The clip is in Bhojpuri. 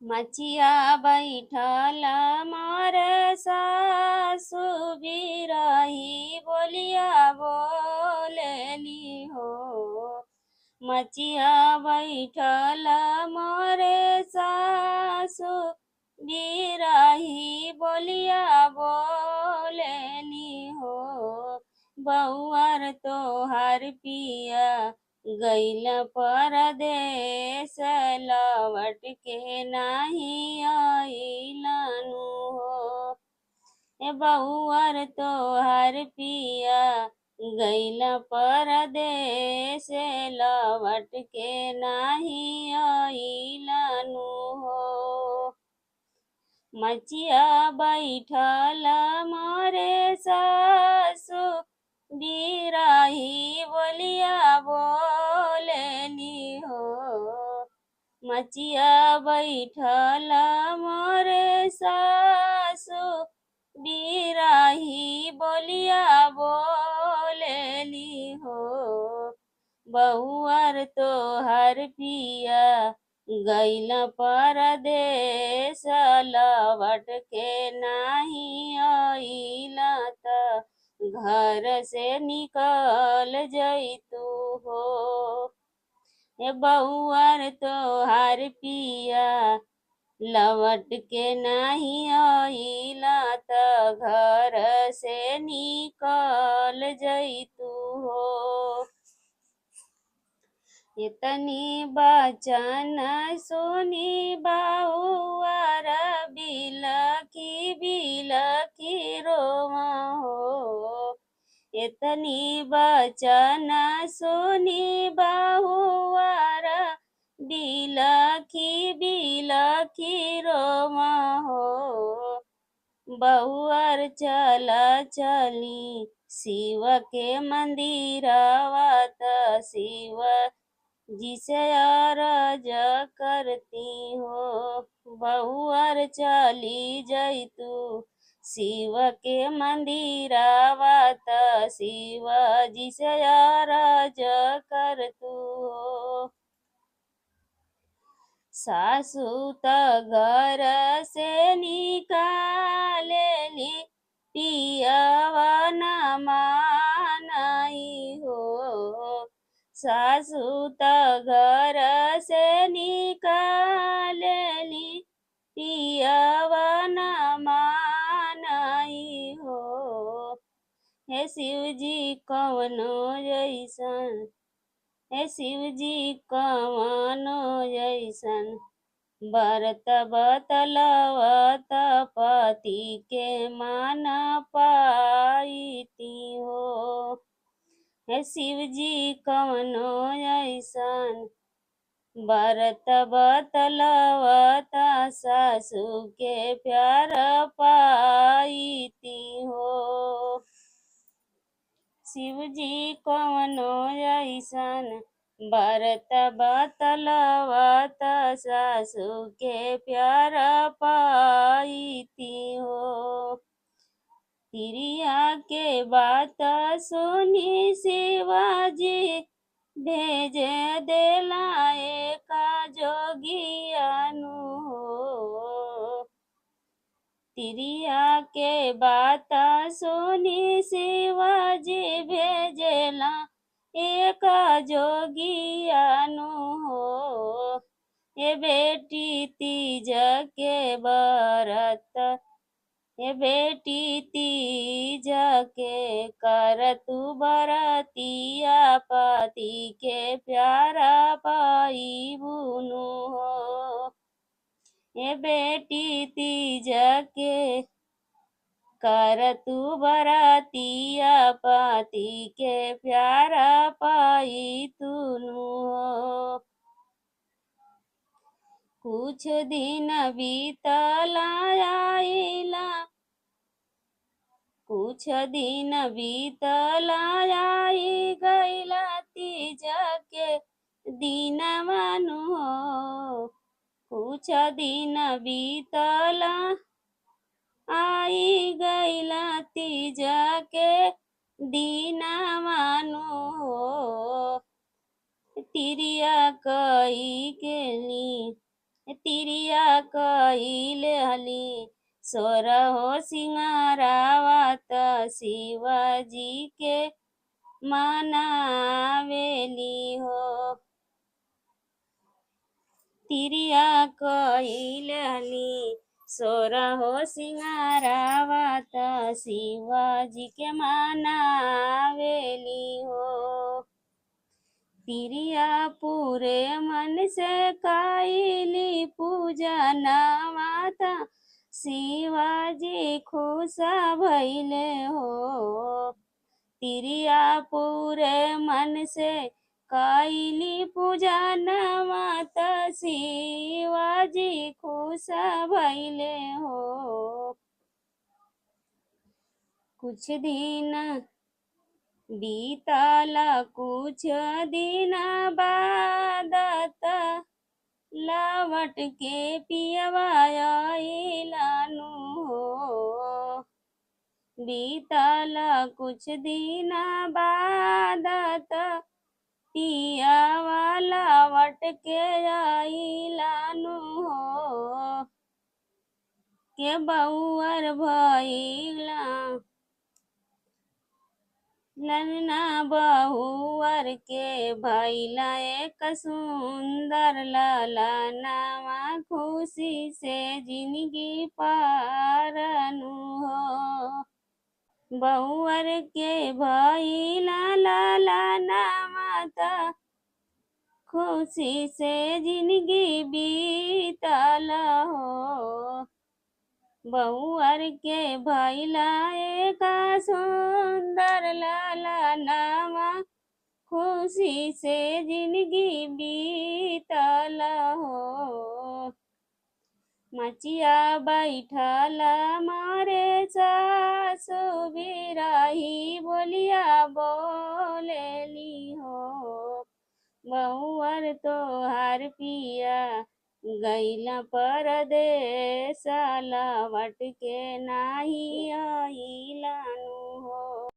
मचिया बैठल मोर सासु बिरही बोलिया बोलेली हो। मचिया बैठल मोर सासु बिरही बोलिया बोलेली हो। बउअर तोहर पिया गैल परदेस लौट के नाही अइलनु हो। ए बउअर तोहर पिया गैल परदेस लौट के नाही अइलनु हो। मचिया बैठल मोरे सासु बिरही बोलिया बोलेली हो। मचिया बैठल मोरे सासु बिरही बोलिया बोलेली हो। बहुअर तोहर पिया गैल परदेस लौट के नाही अइल त घर से निकल जइतू हो। हे बउअर तोहार पिया लौट के नाही अइल त घर से निकल जइतू हो। इतनी बचन सुनी बहुअर बिलखी बिलखी रोवा हो। इतनी बचन सुनी बहुअर बिलखी बिलखी रोवा हो। बहुअर चल चली शिव के मंदिरवा त शिव जिसे अरज करती हो। बहुअर चली जइतू शिव के मंदिरवा त शिव जिसे अरज करतू हो। सासु त घर से निकालेली पियवा न मानई हो। सासु त घर से निकालेली पियवा न मानई हो। हे शिवजी कवनो जैसन हे शिवजी कवनो जैसन बरत बतलवत पति के मान पाइती हो। हे शिवजी कवनो जैसन बरत बतलवत सासू के प्यार पाइती हो। शिवजी कवनो जैसन बरत बतलवत सासू के प्यार पाइती हो। तिरिया के बात सुनी शिवाजी भेजे देला एक जोगियानु हो। तिरिया के बात सुनी शिवाजी भेजेला एक जोगियानु हो। ये बेटी तीज के बरत ये बेटी तीज के कर तू बरतिया पति के प्यारा पाई बुनु हो। ये बेटी तीज के कर तू बरतिया पति के प्यारा पाई तुनु हो। कुछ दिन बीतला आइला कुछ दिन बीतला आई गइला तीज के दिनवानु हो। कुछ दिन बीतला आई गइला तीज के दिनवानु हो। तिरिया कई केली तिरिया कइले हली सोरहो सिंगारावत शिवाजी के मनावेली हो। तिरिया कइले हली सोरहो सिंगारावत शिवाजी के मनावेली हो। तिरिया पूरे मन से काइली पूजा नवाता शिवाजी खुश भइले हो। तिरिया पूरे मन से काइली पूजा नवाता शिवाजी खुश भइले हो। कुछ दिन बीतला कुछ दिन बादत लवट के पियवा आइलानु हो। बीतला कुछ दिन बादत पियवा लवट के आइलानु हो। के बउअर भइला ललना बहुअर के भइला एक सुंदर ललनावा खुशी से जिंदगी पारनु हो। बहुअर के भइला ललनावा त खुशी से जिंदगी बीतल हो। बहुअर के भइला एक सुंदर ललनावा खुशी से जिंदगी बीतल हो। मचिया बैठल मारे सासु बिरही बोलिया बोलेली हो। बहुअर तोहार पिया गइला परदेस लवट के नाही आइलानु हो।